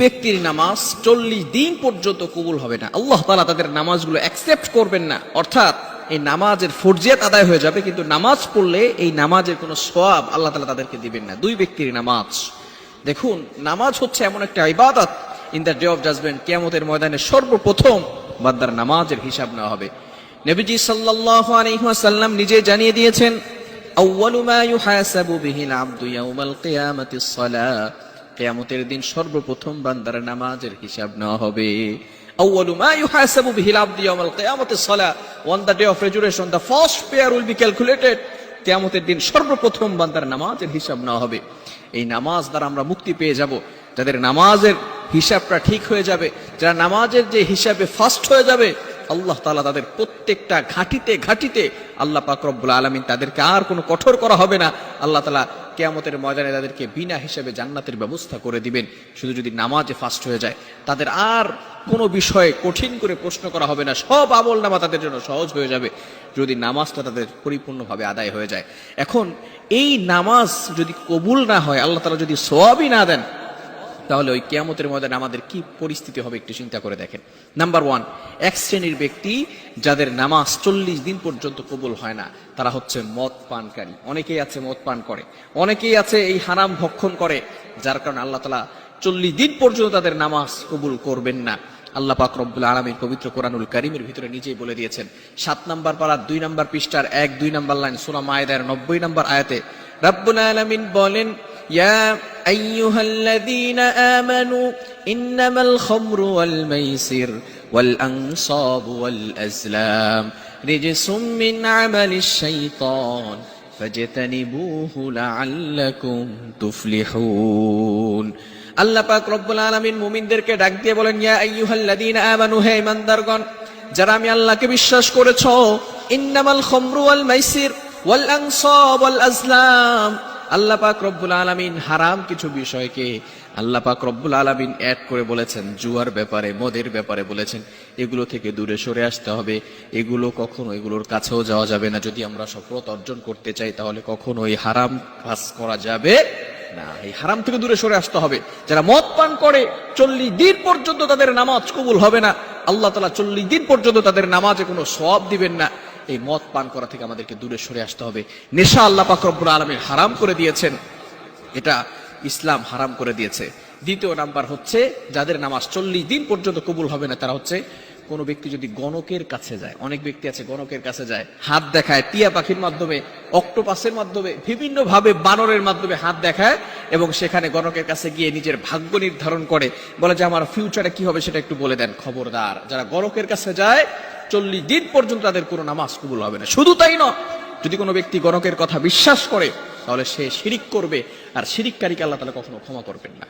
ব্যক্তির নামাজ 40 দিন পর্যন্ত কবুল হবে না। আল্লাহ তাআলা তাদের নামাজগুলো অ্যাকসেপ্ট করবেন না। অর্থাৎ এই নামাজের ফরজিয়াত আদায় হয়ে যাবে, কিন্তু নামাজ পড়লে এই নামাজের কোনো সওয়াব আল্লাহ তাআলা তাদেরকে দিবেন না। দুই ব্যক্তির নামাজ। দেখুন, নামাজ হচ্ছে এমন একটা ইবাদত, in the day of judgement, কিয়ামতের ময়দানে সর্বপ্রথম বান্দার নামাজের হিসাব নেওয়া হবে। নবীজি সাল্লাল্লাহু আলাইহি ওয়াসাল্লাম নিজে জানিয়ে দিয়েছেন, আউয়ালু মা ইউহাসাবু বিহিল আবদু ইয়াউমাল কিয়ামাতিস সালাহ, কিয়ামতের দিন সর্বপ্রথম বান্দার নামাজের হিসাব নেওয়া হবে। আউয়ালু মা ইউহাসাবু বিহিল আবদু ইয়াউমাল কিয়ামাতিস সালাহ, on the day of resurrection the first prayer will be calculated. কিয়ামতের দিন সর্বপ্রথম বান্দার নামাজের হিসাব নেওয়া হবে। এই নামাজ দ্বারা আমরা মুক্তি পেয়ে যাব। যাদের নামাজের হিসাবটা ঠিক হয়ে যাবে, যারা নামাজের যে হিসাবে ফার্স্ট হয়ে যাবে, আল্লাহ তাআলা তাদের প্রত্যেকটা ঘাটিতে ঘাটিতে আল্লাহ পাক রব্বুল আলামিন তাদেরকে আর কোনো কঠোর করা হবে না। আল্লাহ তাআলা কিয়ামতের ময়দানে তাদেরকে বিনা হিসাবে জান্নাতের ব্যবস্থা করে দিবেন। শুধু যদি নামাজে ফার্স্ট হয়ে যায়, তাদের আর কোনো বিষয়ে কঠিন করে প্রশ্ন করা হবে না। সব আমল নামা তাদের জন্য সহজ হয়ে যাবে যদি নামাজটা তাদের পরিপূর্ণভাবে আদায় হয়ে যায়। এখন এই নামাজ যদি কবুল না হয়, আল্লাহ তাআলা যদি সওয়াবই না দেন, তাহলে ওই কিয়ামতের ময়দানে আমাদের কি পরিস্থিতি হবে একটু চিন্তা করে দেখেন। নাম্বার 1, এক শ্রেণীর ব্যক্তি যাদের নামাজ 40 দিন পর্যন্ত কবুল হয় না, তারা হচ্ছে মদ পানকারী। অনেকেই আছে মদ পান করে, অনেকেই আছে এই হারাম ভক্ষণ করে, যার কারণে আল্লাহ তাআলা 40 দিন পর্যন্ত তাদের নামাজ কবুল করবেন না। আল্লাহ পাক রব্বুল আলামিন পবিত্র কোরআনুল কারীমের ভিতরে নিজেই বলে দিয়েছেন। 7 নম্বর পারার 2 নম্বর পৃষ্ঠার 1-2 নম্বর লাইন সূরা মায়েদার 90 নম্বর আয়াতে রব্বুল আলামিন বলেন, ইয়া আইয়ুহাল্লাযীনা আমানু ইন্নামাল খামরু ওয়াল মাইসির ওয়াল আনসাবু ওয়াল আজলাম রিজসুম মিন আমালিশ শাইতান ফাজতানিবুহু লাআল্লাকুম তুফলিহুন। আল্লাহ পাক রব্বুল আলামিন মুমিনদেরকে ডাক দিয়ে বলেন, ইয়া আইয়ুহাল্লাযীনা আমানু, হে ঈমানদারগণ, যারা আমি আল্লাহকে বিশ্বাস করেছো, ইন্নামাল খামরু ওয়াল মাইসির ওয়াল আনসাব ওয়াল আজলাম, আল্লাহ পাক রব্বুল আলামিন হারাম কিছু বিষয়কে আল্লাহ পাক রব্বুল আলামিন অ্যাড করে বলেছেন। জুয়ার ব্যাপারে, মদের ব্যাপারে বলেছেন, এগুলো থেকে দূরে সরে আসতে হবে। এগুলো কখনো এগুলোর কাছেও যাওয়া যাবে না। যদি আমরা সফলতা অর্জন করতে চাই, তাহলে কখনো এই হারাম কাজ করা যাবে না। এই হারাম থেকে দূরে সরে আসতে হবে। যারা মদ পান করে 40 দিন পর্যন্ত তাদের নামাজ কবুল হবে না। আল্লাহ তাআলা 40 দিন পর্যন্ত তাদের নামাজে কোনো সওয়াব দিবেন না। এই মদ পান করা থেকে আমাদেরকে দূরে সরে আসতে হবে। নেশা আল্লাহ পাক রব্বুল আলামিন হারাম করে দিয়েছেন, এটা ইসলাম হারাম করে দিয়েছে। দ্বিতীয় নাম্বার হচ্ছে, যাদের নামাজ 40 দিন পর্যন্ত কবুল হবে না, তারা হচ্ছে কোনো ব্যক্তি যদি গণকের কাছে যায়। অনেক ব্যক্তি আছে গণকের কাছে যায়, হাত দেখায়, টিয়া পাখির মাধ্যমে, অক্টোপাসের মাধ্যমে, বিভিন্ন ভাবে বানরের মাধ্যমে হাত দেখায়, এবং সেখানে গণকের কাছে গিয়ে নিজের ভাগ্য নির্ধারণ করে, বলে যে আমার ফিউচারে কি হবে সেটা একটু বলে দেন। খবরদার, যারা গণকের কাছে যায় 40 দিন পর্যন্ত তাদের কোনো নামাজ কবুল হবে না। শুধু তাই নয়, যদি কোনো ব্যক্তি গণকের কথা বিশ্বাস করে, তাহলে সে শিরিক করবে, আর শিরিককারীকে আল্লাহ তাআলা কখনো ক্ষমা করবেন না।